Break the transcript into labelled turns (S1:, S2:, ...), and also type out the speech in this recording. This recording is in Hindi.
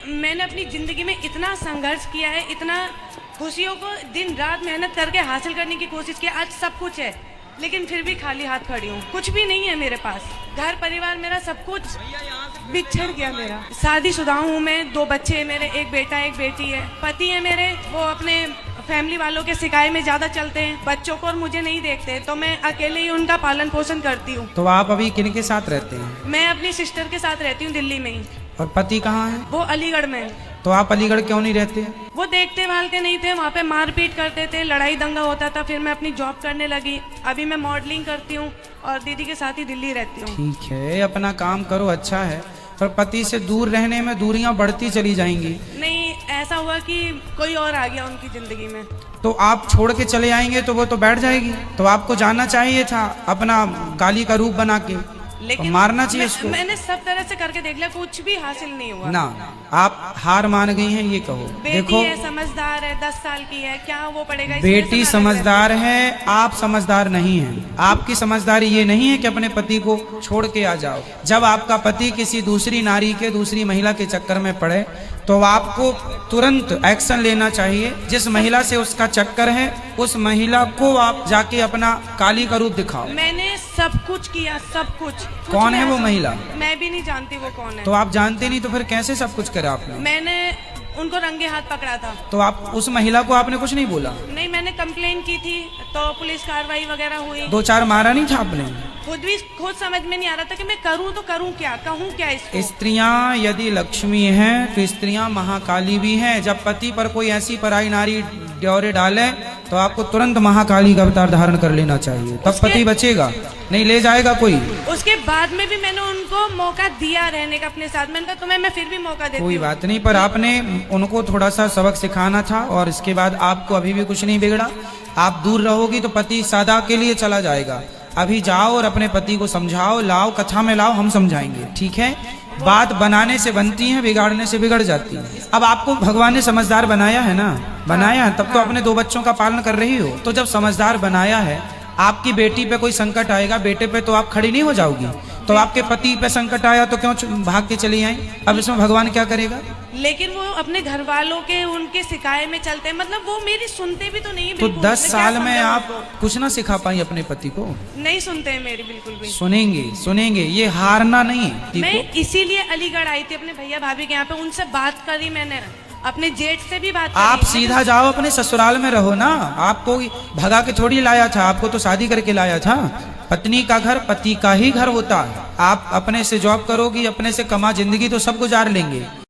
S1: मैंने अपनी ज़िंदगी में इतना संघर्ष किया है, इतना खुशियों को दिन रात मेहनत करके हासिल करने की कोशिश की। आज सब कुछ है, लेकिन फिर भी खाली हाथ खड़ी हूँ। कुछ भी नहीं है मेरे पास। घर परिवार मेरा सब कुछ बिछड़ गया मेरा। शादीशुदा हूँ मैं, 2 बच्चे हैं मेरे, एक बेटा एक बेटी है। पति है मेरे, वो अपने फैमिली वालों के सिकाई में ज़्यादा चलते हैं, बच्चों को और मुझे नहीं देखते, तो मैं अकेले ही उनका पालन पोषण करती हूँ।
S2: तो आप अभी किन के साथ रहते हैं?
S1: मैं अपनी सिस्टर के साथ रहती हूँ दिल्ली में ही।
S2: और पति कहाँ है?
S1: वो अलीगढ़ में है।
S2: तो आप अलीगढ़ क्यों नहीं रहते?
S1: वो देखते भालते नहीं थे, वहाँ पे मारपीट करते थे, लड़ाई दंगा होता था। फिर मैं अपनी जॉब करने लगी। अभी मैं मॉडलिंग करती हूँ और दीदी के साथ ही दिल्ली रहती हूँ।
S2: ठीक है, अपना काम करो, अच्छा है, पर पति से दूर रहने में दूरियां बढ़ती चली जाएंगी।
S1: नहीं, ऐसा हुआ कि कोई और आ गया उनकी जिंदगी में।
S2: तो आप छोड़ के चले आएंगे तो वो तो बैठ जाएगी। तो आपको जाना चाहिए था अपना काली का रूप बना के,
S1: लेकिन
S2: मारना चाहिए इसको।
S1: मैंने सब तरह से करके देख लिया, कुछ भी हासिल नहीं हुआ
S2: ना, आप हार मान गई हैं, ये कहो।
S1: बेटी
S2: देखो,
S1: है, समझदार है, 10 साल की है, क्या वो पड़ेगा?
S2: बेटी समझदार है, आप समझदार नहीं हैं। आपकी समझदारी ये नहीं है कि अपने पति को छोड़ के आ जाओ। जब आपका पति किसी दूसरी नारी के, दूसरी महिला के चक्कर में पड़े तो आपको तुरंत एक्शन लेना चाहिए। जिस महिला से उसका चक्कर है, उस महिला को आप जाके अपना काली का रूप दिखाओ।
S1: मैंने सब कुछ किया, सब कुछ।
S2: कौन है वो महिला?
S1: मैं भी नहीं जानती वो कौन है।
S2: तो आप जानते नहीं तो फिर कैसे सब कुछ करा आपने?
S1: मैंने उनको रंगे हाथ पकड़ा था।
S2: तो आप उस महिला को आपने कुछ नहीं बोला?
S1: नहीं, मैंने कंप्लेन की थी तो पुलिस कार्रवाई वगैरह हुई।
S2: 2-4 मारा नहीं था आपने?
S1: खुद समझ में नहीं आ रहा था कि मैं करूं तो करूं क्या, कहूं क्या इसको।
S2: स्त्रियां यदि लक्ष्मी हैं तो स्त्रियां महाकाली भी हैं। जब पति पर कोई ऐसी पराई नारी ड्योरे डाले तो आपको तुरंत महाकाली का अवतार धारण कर लेना चाहिए, तब पति बचेगा, नहीं ले जाएगा कोई।
S1: उसके बाद में भी मैंने उनको मौका दिया रहने का अपने साथ। मैंने कहा तुम्हें मैं फिर भी मौका देती हूँ।
S2: कोई बात नहीं, पर आपने उनको थोड़ा सा सबक सिखाना था और इसके बाद आपको अभी भी कुछ नहीं बिगड़ा। आप दूर रहोगी तो पति सदा के लिए चला जाएगा। अभी जाओ और अपने पति को समझाओ, लाओ कथा में लाओ, हम समझाएंगे, ठीक है? बात बनाने से बनती है, बिगाड़ने से बिगड़ जाती है। अब आपको भगवान ने समझदार बनाया है ना, बनाया है, तब तो अपने 2 बच्चों का पालन कर रही हो। तो जब समझदार बनाया है, आपकी बेटी पे कोई संकट आएगा, बेटे पे तो आप खड़ी नहीं हो जाओगी। तो आपके पति पे संकट आया तो क्यों भाग के चली आई? अब इसमें भगवान क्या करेगा?
S1: लेकिन वो अपने घर वालों के, उनके सिकाए में चलते हैं, मतलब वो मेरी सुनते भी तो नहीं।
S2: तो 10 साल में आप कुछ ना सिखा पाई अपने पति को?
S1: नहीं सुनते हैं मेरी बिल्कुल भी।
S2: सुनेंगे, सुनेंगे, ये हारना नहीं है।
S1: मैं इसीलिए अलीगढ़ आई थी अपने भैया भाभी के यहाँ पे, उनसे बात करी मैंने, अपने जेठ से भी बात करी।
S2: आप सीधा जाओ, अपने ससुराल में रहो ना। आपको भगा के थोड़ी लाया था, आपको तो शादी करके लाया था। पत्नी का घर पति का ही घर होता है। आप अपने से जॉब करोगी, अपने से कमा, जिंदगी तो सब गुजार लेंगे।